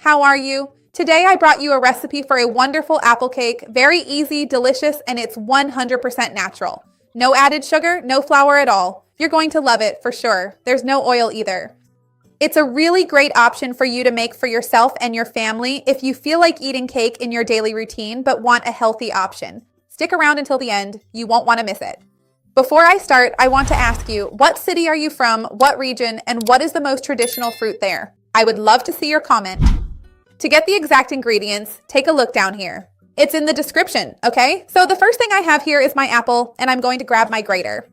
How are you? Today I brought you a recipe for a wonderful apple cake, very easy, delicious, and it's 100% natural. No added sugar, no flour at all. You're going to love it for sure. There's no oil either. It's a really great option for you to make for yourself and your family if you feel like eating cake in your daily routine but want a healthy option. Stick around until the end. You won't want to miss it. Before I start, I want to ask you, what city are you from, what region, and what is the most traditional fruit there? I would love to see your comment. To get the exact ingredients, take a look down here. It's in the description, okay? So the first thing I have here is my apple, and I'm going to grab my grater.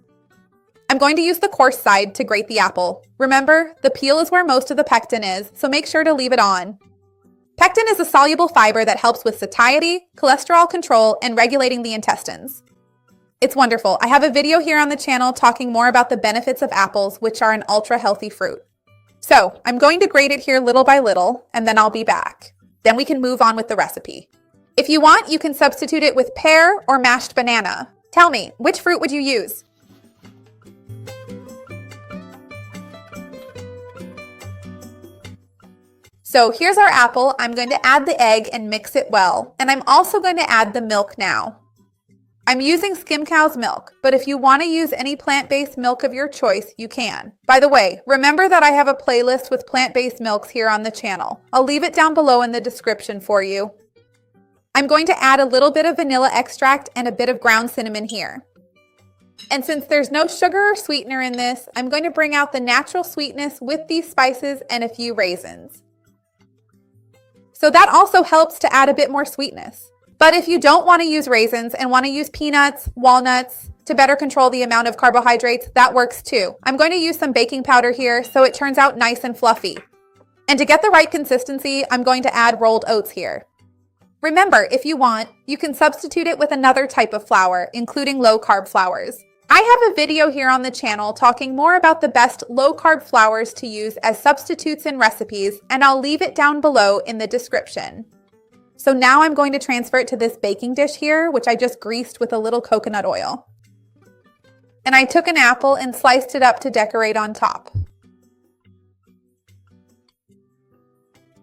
I'm going to use the coarse side to grate the apple. Remember, the peel is where most of the pectin is, so make sure to leave it on. Pectin is a soluble fiber that helps with satiety, cholesterol control, and regulating the intestines. It's wonderful. I have a video here on the channel talking more about the benefits of apples, which are an ultra-healthy fruit. So I'm going to grate it here little by little, and then I'll be back. Then we can move on with the recipe. If you want, you can substitute it with pear or mashed banana. Tell me, which fruit would you use? So here's our apple. I'm going to add the egg and mix it well. And I'm also going to add the milk now. I'm using skim cow's milk, but if you want to use any plant-based milk of your choice, you can. By the way, remember that I have a playlist with plant-based milks here on the channel. I'll leave it down below in the description for you. I'm going to add a little bit of vanilla extract and a bit of ground cinnamon here. And since there's no sugar or sweetener in this, I'm going to bring out the natural sweetness with these spices and a few raisins. So that also helps to add a bit more sweetness. But if you don't want to use raisins and want to use peanuts, walnuts to better control the amount of carbohydrates, that works too. I'm going to use some baking powder here so it turns out nice and fluffy. And to get the right consistency, I'm going to add rolled oats here. Remember, if you want, you can substitute it with another type of flour, including low-carb flours. I have a video here on the channel talking more about the best low-carb flours to use as substitutes in recipes, and I'll leave it down below in the description. So now I'm going to transfer it to this baking dish here, which I just greased with a little coconut oil. And I took an apple and sliced it up to decorate on top.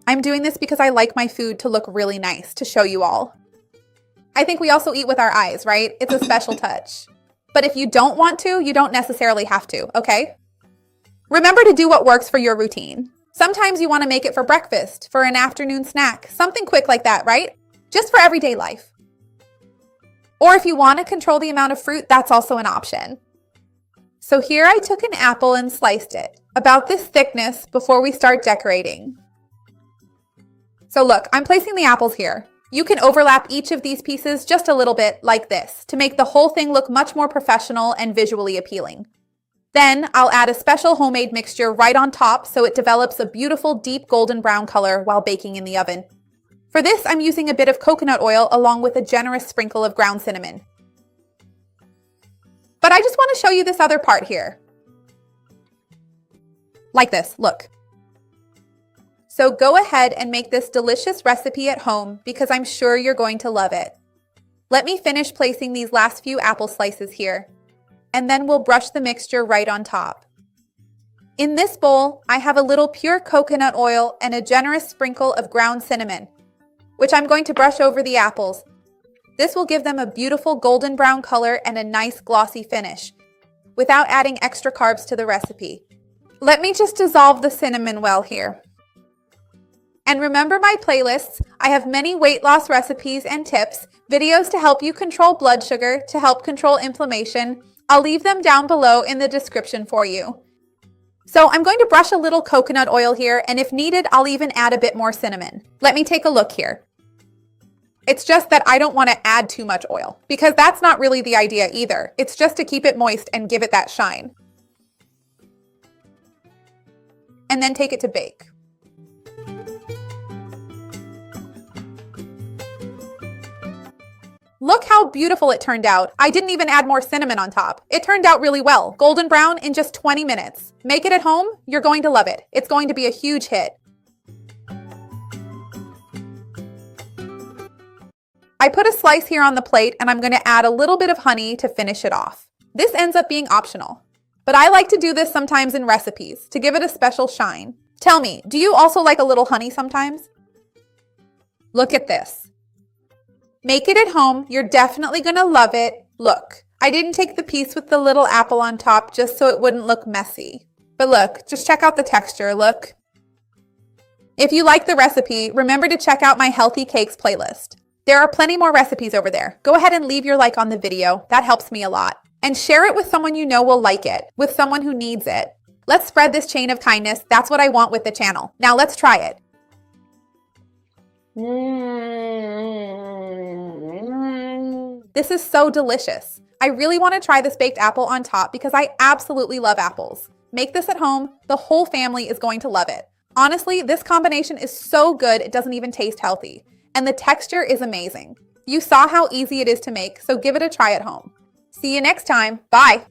I'm doing this because I like my food to look really nice to show you all. I think we also eat with our eyes, right? It's a special touch. But if you don't want to, you don't necessarily have to, okay? Remember to do what works for your routine. Sometimes you want to make it for breakfast, for an afternoon snack, something quick like that, right? Just for everyday life. Or if you want to control the amount of fruit, that's also an option. So here I took an apple and sliced it, about this thickness before we start decorating. So look, I'm placing the apples here. You can overlap each of these pieces just a little bit like this to make the whole thing look much more professional and visually appealing. Then I'll add a special homemade mixture right on top so it develops a beautiful deep golden brown color while baking in the oven. For this, I'm using a bit of coconut oil along with a generous sprinkle of ground cinnamon. But I just want to show you this other part here. Like this, look. So go ahead and make this delicious recipe at home because I'm sure you're going to love it. Let me finish placing these last few apple slices here, and then we'll brush the mixture right on top. In this bowl, I have a little pure coconut oil and a generous sprinkle of ground cinnamon, which I'm going to brush over the apples. This will give them a beautiful golden brown color and a nice glossy finish, without adding extra carbs to the recipe. Let me just dissolve the cinnamon well here. And remember my playlists. I have many weight loss recipes and tips, videos to help you control blood sugar, to help control inflammation. I'll leave them down below in the description for you. So I'm going to brush a little coconut oil here, and if needed, I'll even add a bit more cinnamon. Let me take a look here. It's just that I don't want to add too much oil, because that's not really the idea either. It's just to keep it moist and give it that shine. And then take it to bake. Look how beautiful it turned out. I didn't even add more cinnamon on top. It turned out really well. Golden brown in just 20 minutes. Make it at home. You're going to love it. It's going to be a huge hit. I put a slice here on the plate and I'm going to add a little bit of honey to finish it off. This ends up being optional, but I like to do this sometimes in recipes to give it a special shine. Tell me, do you also like a little honey sometimes? Look at this. Make it at home. You're definitely going to love it. Look, I didn't take the piece with the little apple on top just so it wouldn't look messy. But look, just check out the texture. Look. If you like the recipe, remember to check out my Healthy Cakes playlist. There are plenty more recipes over there. Go ahead and leave your like on the video. That helps me a lot. And share it with someone you know will like it, with someone who needs it. Let's spread this chain of kindness. That's what I want with the channel. Now let's try it. This is so delicious. I really want to try this baked apple on top because I absolutely love apples. Make this at home. The whole family is going to love it. Honestly, this combination is so good it doesn't even taste healthy. And the texture is amazing. You saw how easy it is to make, so give it a try at home. See you next time. Bye.